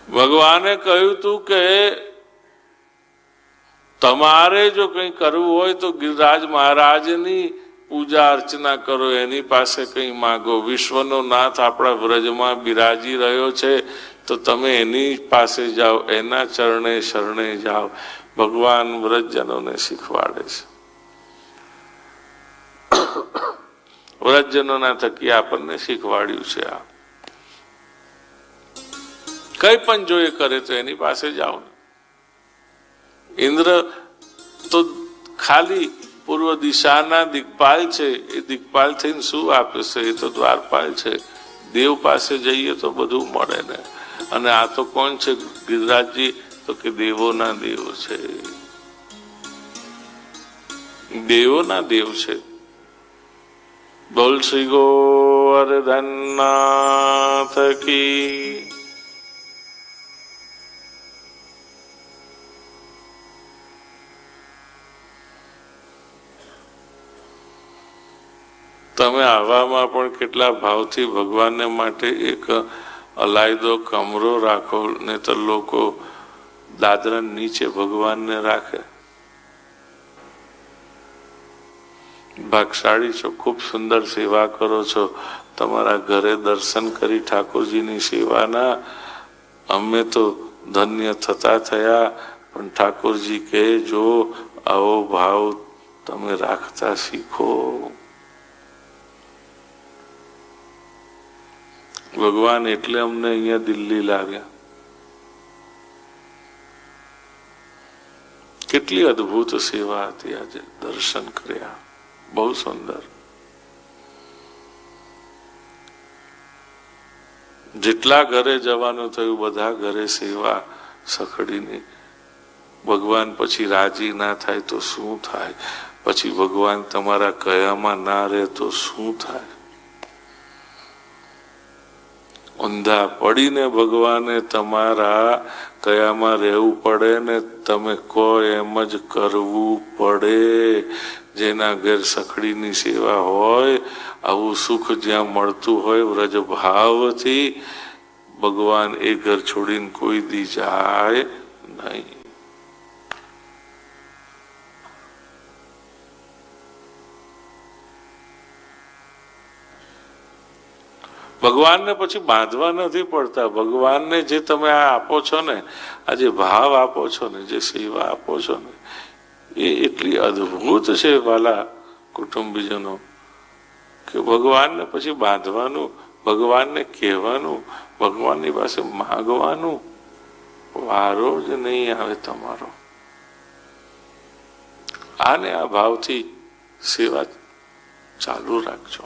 ભગવાને કહ્યું તું કે તમારે જો કંઈ કરવું હોય તો ગિરિરાજ મહારાજની પૂજા અર્ચના કરો, એની પાસે કંઈ માગો. વિશ્વનો નાથ આપણા વ્રજમાં બિરાજી રહ્યો છે તો તમે એની પાસે જાઓ, એના ચરણે શરણે જાઓ. ભગવાન વ્રજજનોને શીખવાડે છે. વ્રજજનોના થકી આપણને શીખવાડ્યું છે. આ કઈ પણ જો એ કરે તો એની પાસે જાઓ ને. ઇન્દ્ર તો ખાલી પૂર્વ દિશાના દિગ્પાલ છે. એ દિગ્પાલ થઈને શું આપે છે? એ તો દ્વારપાલ છે. દેવ પાસે જઈએ તો બધું મળે ને. અને આ તો કોણ છે? ગિરિરાજજી તો કે દેવોના દેવ છે. દેવોના દેવ છે. બોલ શ્રી ગોવર્ધનનાથ કી. તમે આવામાં પણ કેટલા ભાવથી ભગવાનને માટે એક અલાયદો કમરો રાખો, ને તો લોકો દાદરા નીચે ભગવાનને રાખે. ભાગશાળી છો, ખૂબ સુંદર સેવા કરો છો. તમારા ઘરે દર્શન કરી ઠાકોરજીની સેવાના અમે તો ધન્ય થતા થયા. પણ ઠાકોરજી કહે જો આવો ભાવ તમે રાખતા શીખો. ભગવાન એટલે અમને અહીંયા દિલ્હી લાવ્યા. કેટલી અદભુત સેવા હતી. આજે દર્શન કર્યા, બહુ સુંદર. જેટલા ઘરે જવાનું થયું બધા ઘરે સેવા સખડીને. ભગવાન પછી રાજી ના થાય તો શું થાય? પછી ભગવાન તમારા કયામાં ના રહે તો શું થાય? ઊંધા પડીને ભગવાને તમારા કયામાં રહેવું પડે ને તમે કહો એમ જ કરવું પડે. જેના ઘેર સખડીની સેવા હોય, આવું સુખ જ્યાં મળતું હોય વ્રજ ભાવથી, ભગવાન એ ઘર છોડીને કોઈ દી જાય નહીં. ભગવાનને પછી બાંધવા નથી પડતા. ભગવાનને જે તમે આ આપો છો ને, આ જે ભાવ આપો છો ને, જે સેવા આપો છો ને, એ એટલી અદભુત છે વાલા કુટુંબીજનો, કે ભગવાનને પછી બાંધવાનું, ભગવાનને કહેવાનું, ભગવાનની પાસે માગવાનું વારો જ નહીં આવે તમારો. આને આ ભાવથી સેવા ચાલુ રાખજો.